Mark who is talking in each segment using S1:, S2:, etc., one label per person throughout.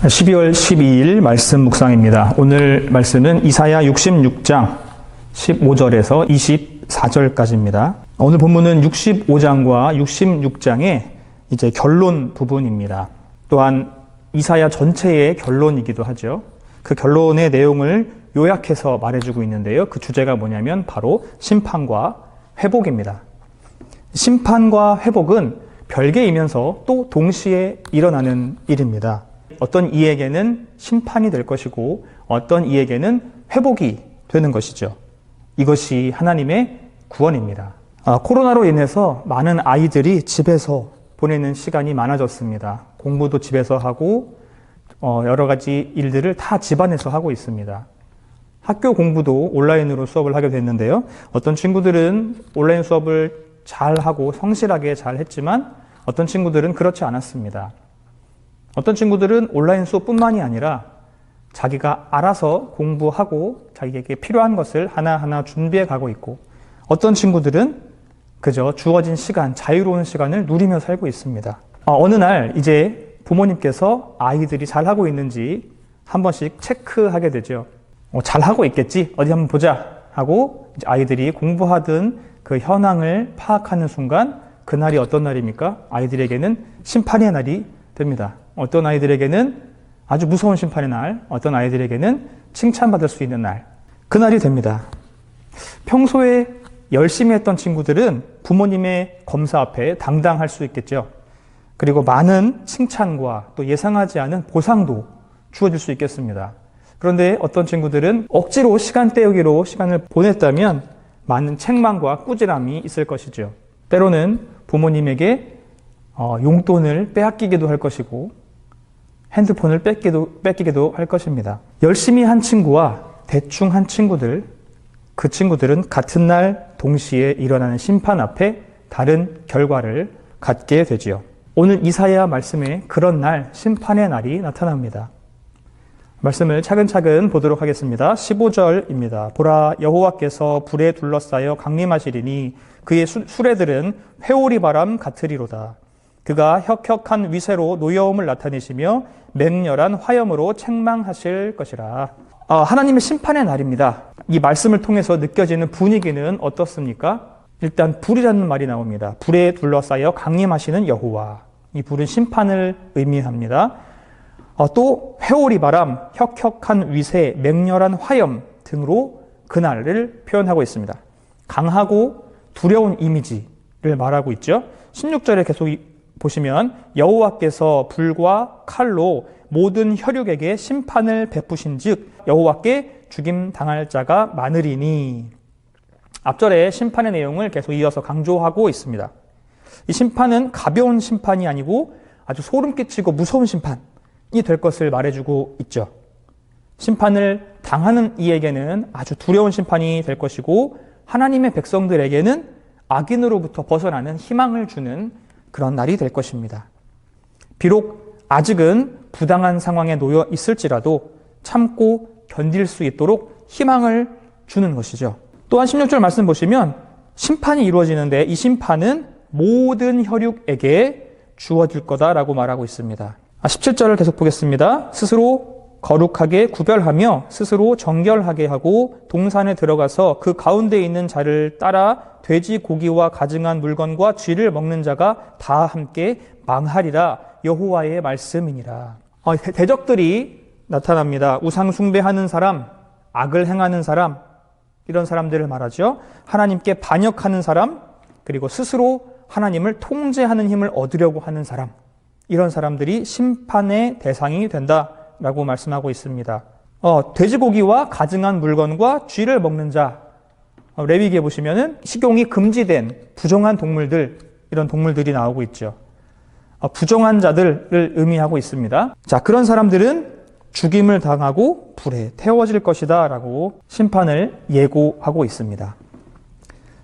S1: 12월 12일 말씀 묵상입니다. 오늘 말씀은 이사야 66장 15절에서 24절까지입니다. 오늘 본문은 65장과 66장의 이제 결론 부분입니다. 또한 이사야 전체의 결론이기도 하죠. 그 결론의 내용을 요약해서 말해주고 있는데요. 그 주제가 뭐냐면 바로 심판과 회복입니다. 심판과 회복은 별개이면서 또 동시에 일어나는 일입니다. 어떤 이에게는 심판이 될 것이고 어떤 이에게는 회복이 되는 것이죠. 이것이 하나님의 구원입니다. 코로나로 인해서 많은 아이들이 집에서 보내는 시간이 많아졌습니다. 공부도 집에서 하고 여러 가지 일들을 다 집안에서 하고 있습니다. 학교 공부도 온라인으로 수업을 하게 됐는데요. 어떤 친구들은 온라인 수업을 잘하고 성실하게 잘 했지만 어떤 친구들은 그렇지 않았습니다. 어떤 친구들은 온라인 수업뿐만이 아니라 자기가 알아서 공부하고 자기에게 필요한 것을 하나하나 준비해 가고 있고, 어떤 친구들은 그저 주어진 시간, 자유로운 시간을 누리며 살고 있습니다. 어느 날 이제 부모님께서 아이들이 잘하고 있는지 한 번씩 체크하게 되죠. 잘하고 있겠지? 어디 한번 보자 하고 이제 아이들이 공부하던 그 현황을 파악하는 순간, 그날이 어떤 날입니까? 아이들에게는 심판의 날이 됩니다. 어떤 아이들에게는 아주 무서운 심판의 날, 어떤 아이들에게는 칭찬받을 수 있는 날, 그날이 됩니다. 평소에 열심히 했던 친구들은 부모님의 검사 앞에 당당할 수 있겠죠. 그리고 많은 칭찬과 또 예상하지 않은 보상도 주어질 수 있겠습니다. 그런데 어떤 친구들은 억지로 시간 때우기로 시간을 보냈다면 많은 책망과 꾸지람이 있을 것이죠. 때로는 부모님에게 용돈을 빼앗기기도 할 것이고 핸드폰을 뺏기기도 할 것입니다. 열심히 한 친구와 대충 한 친구들, 그 친구들은 같은 날 동시에 일어나는 심판 앞에 다른 결과를 갖게 되지요. 오늘 이사야 말씀에 그런 날, 심판의 날이 나타납니다. 말씀을 차근차근 보도록 하겠습니다. 15절입니다. 보라, 여호와께서 불에 둘러싸여 강림하시리니 그의 수레들은 회오리 바람 같으리로다. 그가 혁혁한 위세로 노여움을 나타내시며 맹렬한 화염으로 책망하실 것이라. 하나님의 심판의 날입니다. 이 말씀을 통해서 느껴지는 분위기는 어떻습니까? 일단 불이라는 말이 나옵니다. 불에 둘러싸여 강림하시는 여호와. 이 불은 심판을 의미합니다. 또 회오리 바람, 혁혁한 위세, 맹렬한 화염 등으로 그날을 표현하고 있습니다. 강하고 두려운 이미지를 말하고 있죠. 16절에 계속 보시면 여호와께서 불과 칼로 모든 혈육에게 심판을 베푸신즉 여호와께 죽임 당할 자가 많으리니. 앞절에 심판의 내용을 계속 이어서 강조하고 있습니다. 이 심판은 가벼운 심판이 아니고 아주 소름 끼치고 무서운 심판이 될 것을 말해주고 있죠. 심판을 당하는 이에게는 아주 두려운 심판이 될 것이고, 하나님의 백성들에게는 악인으로부터 벗어나는 희망을 주는 그런 날이 될 것입니다. 비록 아직은 부당한 상황에 놓여 있을지라도 참고 견딜 수 있도록 희망을 주는 것이죠. 또한 16절 말씀 보시면 심판이 이루어지는데 이 심판은 모든 혈육에게 주어질 거다라고 말하고 있습니다. 17절을 계속 보겠습니다. 스스로 거룩하게 구별하며 스스로 정결하게 하고 동산에 들어가서 그 가운데 있는 자를 따라 돼지 고기와 가증한 물건과 쥐를 먹는 자가 다 함께 망하리라. 여호와의 말씀이니라. 대적들이 나타납니다. 우상 숭배하는 사람, 악을 행하는 사람, 이런 사람들을 말하죠. 하나님께 반역하는 사람, 그리고 스스로 하나님을 통제하는 힘을 얻으려고 하는 사람, 이런 사람들이 심판의 대상이 된다라고 말씀하고 있습니다. 돼지고기와 가증한 물건과 쥐를 먹는 자, 레위기에 보시면은 식용이 금지된 부정한 동물들, 이런 동물들이 나오고 있죠. 부정한 자들을 의미하고 있습니다. 자, 그런 사람들은 죽임을 당하고 불에 태워질 것이다 라고 심판을 예고하고 있습니다.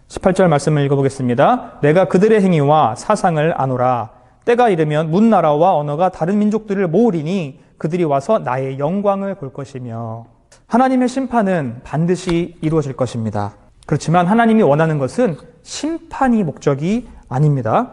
S1: 18절 말씀을 읽어보겠습니다. 내가 그들의 행위와 사상을 아노라. 때가 이르면 문나라와 언어가 다른 민족들을 모으리니 그들이 와서 나의 영광을 볼 것이며. 하나님의 심판은 반드시 이루어질 것입니다. 그렇지만 하나님이 원하는 것은 심판이 목적이 아닙니다.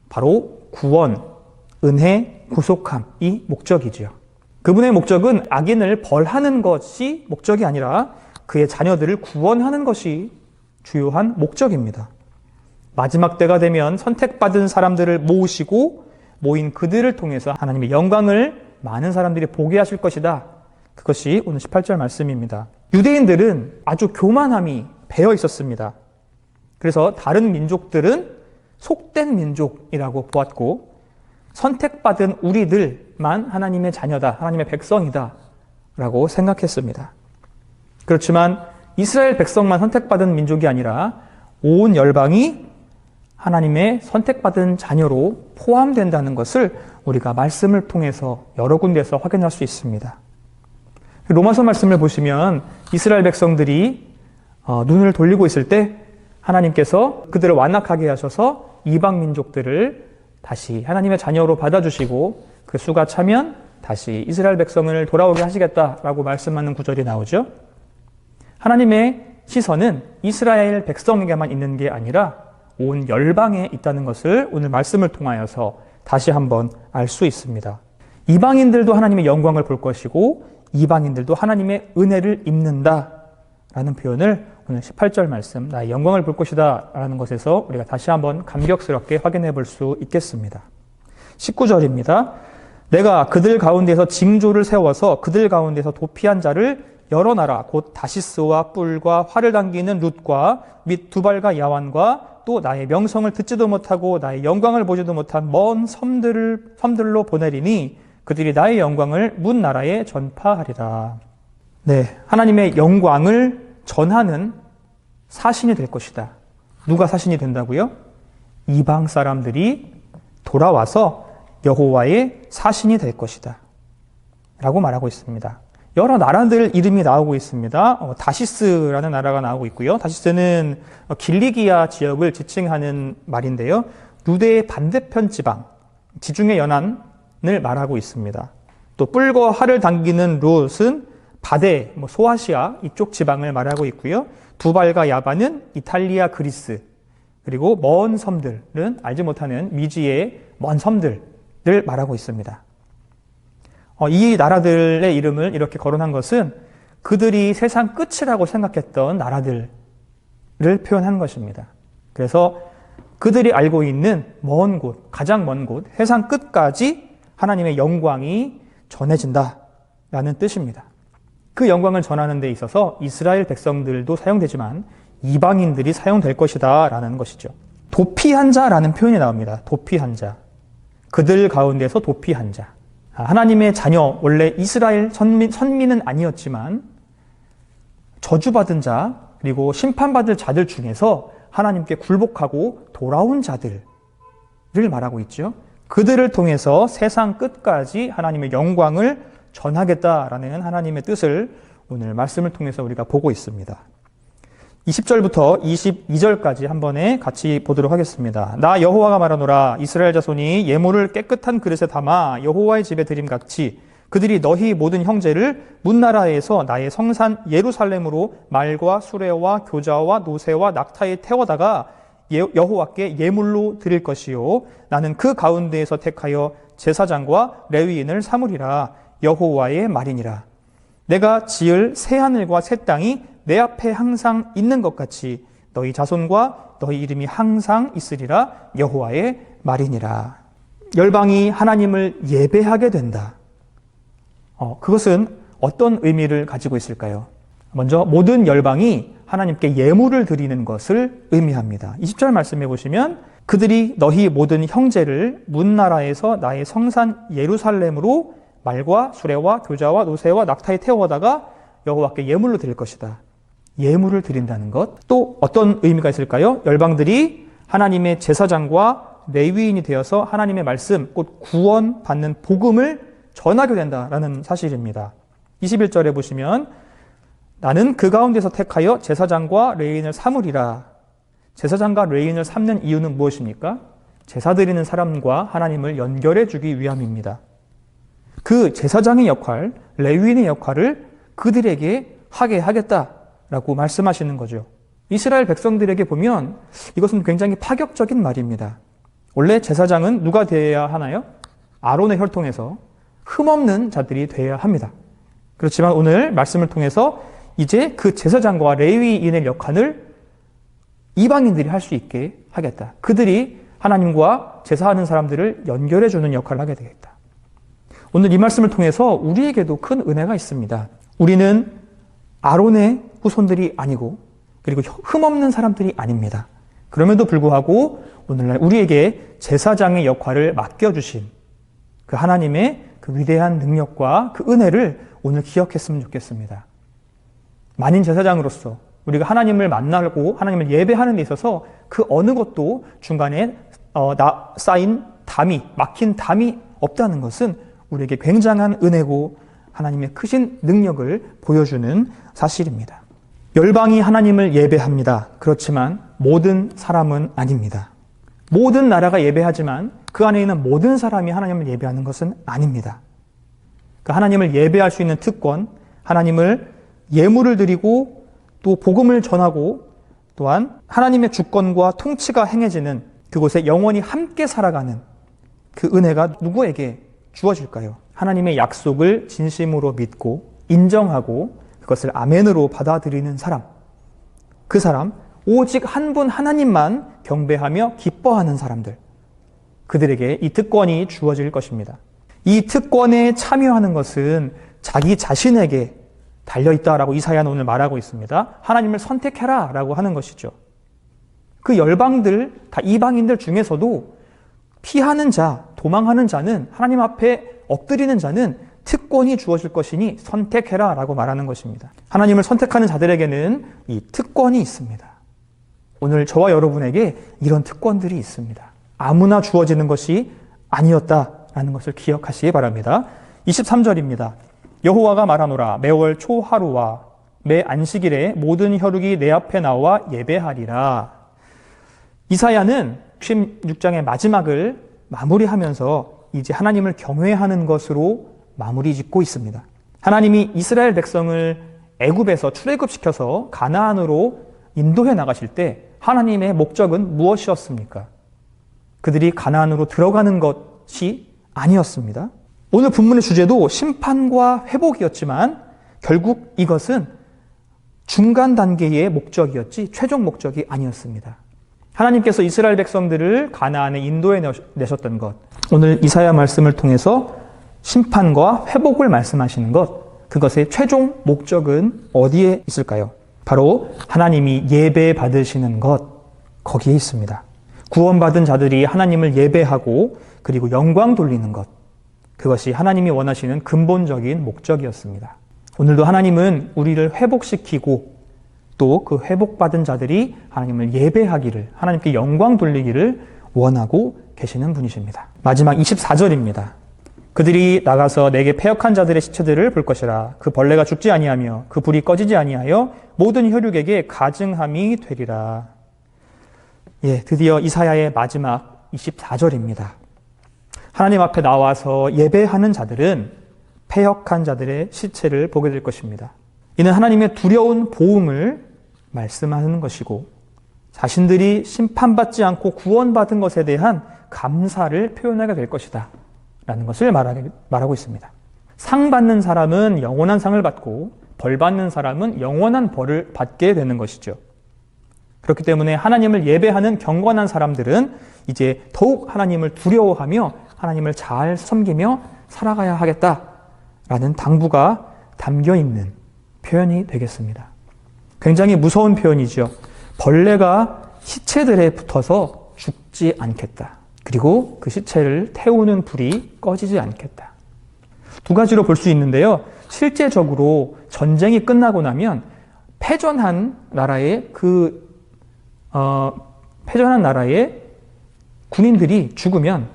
S1: 바로 구원, 은혜, 구속함이 목적이지요. 그분의 목적은 악인을 벌하는 것이 목적이 아니라 그의 자녀들을 구원하는 것이 주요한 목적입니다. 마지막 때가 되면 선택받은 사람들을 모으시고 모인 그들을 통해서 하나님의 영광을 많은 사람들이 보게 하실 것이다. 그것이 오늘 18절 말씀입니다. 유대인들은 아주 교만함이 배어 있었습니다. 그래서 다른 민족들은 속된 민족이라고 보았고 선택받은 우리들만 하나님의 자녀다, 하나님의 백성이다 라고 생각했습니다. 그렇지만 이스라엘 백성만 선택받은 민족이 아니라 온 열방이 하나님의 선택받은 자녀로 포함된다는 것을 우리가 말씀을 통해서 여러 군데에서 확인할 수 있습니다. 로마서 말씀을 보시면 이스라엘 백성들이 눈을 돌리고 있을 때 하나님께서 그들을 완악하게 하셔서 이방 민족들을 다시 하나님의 자녀로 받아주시고 그 수가 차면 다시 이스라엘 백성을 돌아오게 하시겠다라고 말씀하는 구절이 나오죠. 하나님의 시선은 이스라엘 백성에게만 있는 게 아니라 온 열방에 있다는 것을 오늘 말씀을 통하여서 다시 한번 알 수 있습니다. 이방인들도 하나님의 영광을 볼 것이고 이방인들도 하나님의 은혜를 입는다라는 표현을 오늘 18절 말씀, 나의 영광을 볼 것이다 라는 것에서 우리가 다시 한번 감격스럽게 확인해 볼 수 있겠습니다. 19절입니다. 내가 그들 가운데서 징조를 세워서 그들 가운데서 도피한 자를 여러 나라 곧 다시스와 뿔과 활을 당기는 룻과 및 두발과 야완과 또 나의 명성을 듣지도 못하고 나의 영광을 보지도 못한 먼 섬들로 보내리니 그들이 나의 영광을 문 나라에 전파하리라. 네, 하나님의 영광을 전하는 사신이 될 것이다. 누가 사신이 된다고요? 이방 사람들이 돌아와서 여호와의 사신이 될 것이다 라고 말하고 있습니다. 여러 나라들 이름이 나오고 있습니다. 다시스라는 나라가 나오고 있고요. 다시스는 길리기아 지역을 지칭하는 말인데요. 루데의 반대편 지방, 지중해 연안을 말하고 있습니다. 또 뿔과 활을 당기는 룻은 바데, 소아시아 이쪽 지방을 말하고 있고요. 두발과 야반은 이탈리아, 그리스, 그리고 먼 섬들은 알지 못하는 미지의 먼 섬들을 말하고 있습니다. 이 나라들의 이름을 이렇게 거론한 것은 그들이 세상 끝이라고 생각했던 나라들을 표현한 것입니다. 그래서 그들이 알고 있는 먼 곳, 가장 먼 곳, 세상 끝까지 하나님의 영광이 전해진다라는 뜻입니다. 그 영광을 전하는 데 있어서 이스라엘 백성들도 사용되지만 이방인들이 사용될 것이다 라는 것이죠. 도피한 자라는 표현이 나옵니다. 도피한 자. 그들 가운데서 도피한 자. 하나님의 자녀, 원래 이스라엘 선민은 아니었지만 저주받은 자, 그리고 심판받을 자들 중에서 하나님께 굴복하고 돌아온 자들을 말하고 있죠. 그들을 통해서 세상 끝까지 하나님의 영광을 전하겠다라는 하나님의 뜻을 오늘 말씀을 통해서 우리가 보고 있습니다. 20절부터 22절까지 한 번에 같이 보도록 하겠습니다. 나 여호와가 말하노라. 이스라엘 자손이 예물을 깨끗한 그릇에 담아 여호와의 집에 드림같이 그들이 너희 모든 형제를 문나라에서 나의 성산 예루살렘으로 말과 수레와 교자와 노새와 낙타에 태워다가 여호와께 예물로 드릴 것이요 나는 그 가운데에서 택하여 제사장과 레위인을 삼으리라. 여호와의 말이니라. 내가 지을 새 하늘과 새 땅이 내 앞에 항상 있는 것 같이 너희 자손과 너희 이름이 항상 있으리라. 여호와의 말이니라. 열방이 하나님을 예배하게 된다. 그것은 어떤 의미를 가지고 있을까요? 먼저 모든 열방이 하나님께 예물을 드리는 것을 의미합니다. 20절 말씀해 보시면 그들이 너희 모든 형제를 문나라에서 나의 성산 예루살렘으로 말과 수레와 교자와 노새와 낙타에 태워다가 여호와께 예물로 드릴 것이다. 예물을 드린다는 것. 또 어떤 의미가 있을까요? 열방들이 하나님의 제사장과 레위인이 되어서 하나님의 말씀, 곧 구원받는 복음을 전하게 된다라는 사실입니다. 21절에 보시면 나는 그 가운데서 택하여 제사장과 레위인을 삼으리라. 제사장과 레위인을 삼는 이유는 무엇입니까? 제사 드리는 사람과 하나님을 연결해 주기 위함입니다. 그 제사장의 역할, 레위인의 역할을 그들에게 하게 하겠다라고 말씀하시는 거죠. 이스라엘 백성들에게 보면 이것은 굉장히 파격적인 말입니다. 원래 제사장은 누가 되어야 하나요? 아론의 혈통에서 흠없는 자들이 되어야 합니다. 그렇지만 오늘 말씀을 통해서 이제 그 제사장과 레위인의 역할을 이방인들이 할 수 있게 하겠다. 그들이 하나님과 제사하는 사람들을 연결해 주는 역할을 하게 되겠다. 오늘 이 말씀을 통해서 우리에게도 큰 은혜가 있습니다. 우리는 아론의 후손들이 아니고 그리고 흠없는 사람들이 아닙니다. 그럼에도 불구하고 오늘날 우리에게 제사장의 역할을 맡겨주신 그 하나님의 그 위대한 능력과 그 은혜를 오늘 기억했으면 좋겠습니다. 만인 제사장으로서 우리가 하나님을 만나고 하나님을 예배하는 데 있어서 그 어느 것도 중간에 쌓인 막힌 담이 없다는 것은 우리에게 굉장한 은혜고 하나님의 크신 능력을 보여주는 사실입니다. 열방이 하나님을 예배합니다. 그렇지만 모든 사람은 아닙니다. 모든 나라가 예배하지만 그 안에 있는 모든 사람이 하나님을 예배하는 것은 아닙니다. 그 하나님을 예배할 수 있는 특권, 하나님을 예물을 드리고 또 복음을 전하고 또한 하나님의 주권과 통치가 행해지는 그곳에 영원히 함께 살아가는 그 은혜가 누구에게 주어질까요? 하나님의 약속을 진심으로 믿고 인정하고 그것을 아멘으로 받아들이는 사람. 그 사람, 오직 한 분 하나님만 경배하며 기뻐하는 사람들. 그들에게 이 특권이 주어질 것입니다. 이 특권에 참여하는 것은 자기 자신에게 달려있다라고 이사야는 오늘 말하고 있습니다. 하나님을 선택해라 라고 하는 것이죠. 그 열방들, 다 이방인들 중에서도 피하는 자, 도망하는 자는 하나님 앞에 엎드리는 자는 특권이 주어질 것이니 선택해라 라고 말하는 것입니다. 하나님을 선택하는 자들에게는 이 특권이 있습니다. 오늘 저와 여러분에게 이런 특권들이 있습니다. 아무나 주어지는 것이 아니었다라는 것을 기억하시기 바랍니다. 23절입니다. 여호와가 말하노라 매월 초하루와 매 안식일에 모든 혈육이 내 앞에 나와 예배하리라. 이사야는 66장의 마지막을 마무리하면서 이제 하나님을 경외하는 것으로 마무리 짓고 있습니다. 하나님이 이스라엘 백성을 애굽에서 출애굽시켜서 가나안으로 인도해 나가실 때 하나님의 목적은 무엇이었습니까? 그들이 가나안으로 들어가는 것이 아니었습니다. 오늘 본문의 주제도 심판과 회복이었지만 결국 이것은 중간 단계의 목적이었지 최종 목적이 아니었습니다. 하나님께서 이스라엘 백성들을 가나안에 인도해 내셨던 것, 오늘 이사야 말씀을 통해서 심판과 회복을 말씀하시는 것, 그것의 최종 목적은 어디에 있을까요? 바로 하나님이 예배 받으시는 것, 거기에 있습니다. 구원받은 자들이 하나님을 예배하고 그리고 영광 돌리는 것, 그것이 하나님이 원하시는 근본적인 목적이었습니다. 오늘도 하나님은 우리를 회복시키고 또 그 회복받은 자들이 하나님을 예배하기를, 하나님께 영광 돌리기를 원하고 계시는 분이십니다. 마지막 24절입니다. 그들이 나가서 내게 패역한 자들의 시체들을 볼 것이라. 그 벌레가 죽지 아니하며 그 불이 꺼지지 아니하여 모든 혈육에게 가증함이 되리라. 예, 드디어 이사야의 마지막 24절입니다. 하나님 앞에 나와서 예배하는 자들은 패역한 자들의 시체를 보게 될 것입니다. 이는 하나님의 두려운 보응을 말씀하는 것이고 자신들이 심판받지 않고 구원받은 것에 대한 감사를 표현하게 될 것이다 라는 것을 말하고 있습니다. 상 받는 사람은 영원한 상을 받고 벌 받는 사람은 영원한 벌을 받게 되는 것이죠. 그렇기 때문에 하나님을 예배하는 경건한 사람들은 이제 더욱 하나님을 두려워하며 하나님을 잘 섬기며 살아가야 하겠다라는 당부가 담겨있는 표현이 되겠습니다. 굉장히 무서운 표현이죠. 벌레가 시체들에 붙어서 죽지 않겠다. 그리고 그 시체를 태우는 불이 꺼지지 않겠다. 두 가지로 볼 수 있는데요. 실제적으로 전쟁이 끝나고 나면 패전한 나라의 군인들이 죽으면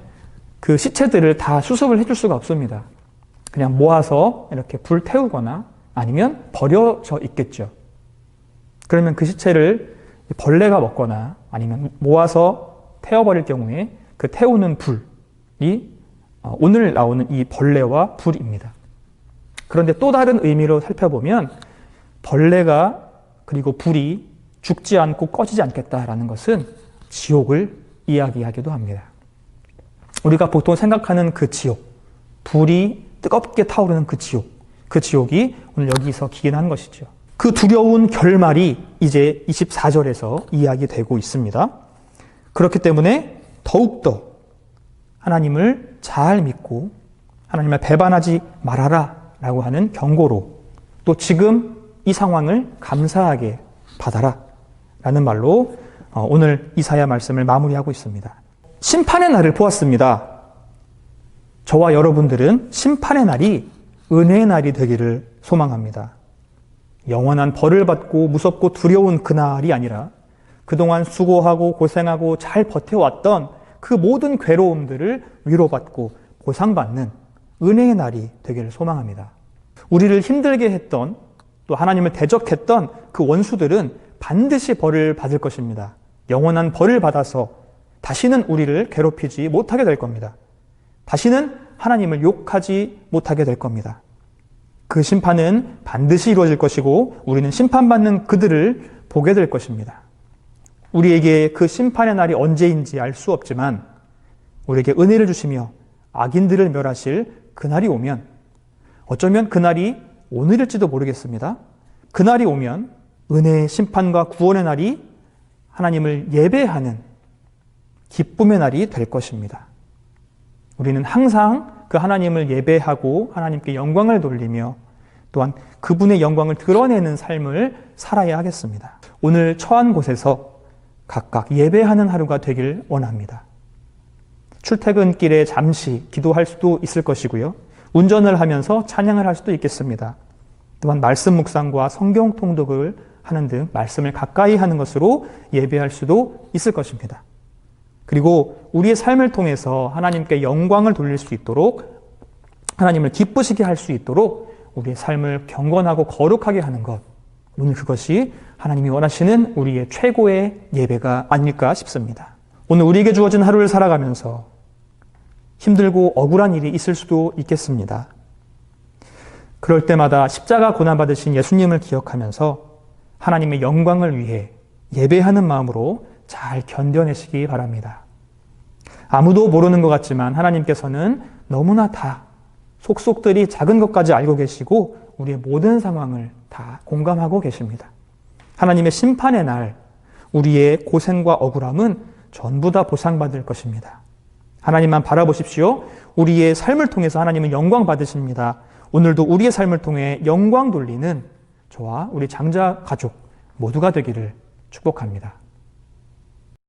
S1: 그 시체들을 다 수습을 해줄 수가 없습니다. 그냥 모아서 이렇게 불 태우거나 아니면 버려져 있겠죠. 그러면 그 시체를 벌레가 먹거나 아니면 모아서 태워버릴 경우에 그 태우는 불이 오늘 나오는 이 벌레와 불입니다. 그런데 또 다른 의미로 살펴보면 벌레가 그리고 불이 죽지 않고 꺼지지 않겠다라는 것은 지옥을 이야기하기도 합니다. 우리가 보통 생각하는 그 지옥, 불이 뜨겁게 타오르는 그 지옥이 오늘 여기서 기인한 것이죠. 그 두려운 결말이 이제 24절에서 이야기되고 있습니다. 그렇기 때문에 더욱더 하나님을 잘 믿고 하나님을 배반하지 말아라 라고 하는 경고로, 또 지금 이 상황을 감사하게 받아라 라는 말로 오늘 이사야 말씀을 마무리하고 있습니다. 심판의 날을 보았습니다. 저와 여러분들은 심판의 날이 은혜의 날이 되기를 소망합니다. 영원한 벌을 받고 무섭고 두려운 그날이 아니라 그동안 수고하고 고생하고 잘 버텨왔던 그 모든 괴로움들을 위로받고 보상받는 은혜의 날이 되기를 소망합니다. 우리를 힘들게 했던, 또 하나님을 대적했던 그 원수들은 반드시 벌을 받을 것입니다. 영원한 벌을 받아서 다시는 우리를 괴롭히지 못하게 될 겁니다. 다시는 하나님을 욕하지 못하게 될 겁니다. 그 심판은 반드시 이루어질 것이고 우리는 심판받는 그들을 보게 될 것입니다. 우리에게 그 심판의 날이 언제인지 알 수 없지만 우리에게 은혜를 주시며 악인들을 멸하실 그날이 오면, 어쩌면 그날이 오늘일지도 모르겠습니다. 그날이 오면 은혜의 심판과 구원의 날이 하나님을 예배하는 기쁨의 날이 될 것입니다. 우리는 항상 그 하나님을 예배하고 하나님께 영광을 돌리며 또한 그분의 영광을 드러내는 삶을 살아야 하겠습니다. 오늘 처한 곳에서 각각 예배하는 하루가 되길 원합니다. 출퇴근길에 잠시 기도할 수도 있을 것이고요. 운전을 하면서 찬양을 할 수도 있겠습니다. 또한 말씀 묵상과 성경 통독을 하는 등 말씀을 가까이 하는 것으로 예배할 수도 있을 것입니다. 그리고 우리의 삶을 통해서 하나님께 영광을 돌릴 수 있도록, 하나님을 기쁘시게 할 수 있도록 우리의 삶을 경건하고 거룩하게 하는 것, 오늘 그것이 하나님이 원하시는 우리의 최고의 예배가 아닐까 싶습니다. 오늘 우리에게 주어진 하루를 살아가면서 힘들고 억울한 일이 있을 수도 있겠습니다. 그럴 때마다 십자가 고난받으신 예수님을 기억하면서 하나님의 영광을 위해 예배하는 마음으로 잘 견뎌내시기 바랍니다. 아무도 모르는 것 같지만 하나님께서는 너무나 다 속속들이 작은 것까지 알고 계시고 우리의 모든 상황을 다 공감하고 계십니다. 하나님의 심판의 날 우리의 고생과 억울함은 전부 다 보상받을 것입니다. 하나님만 바라보십시오. 우리의 삶을 통해서 하나님은 영광 받으십니다. 오늘도 우리의 삶을 통해 영광 돌리는 저와 우리 장자 가족 모두가 되기를 축복합니다.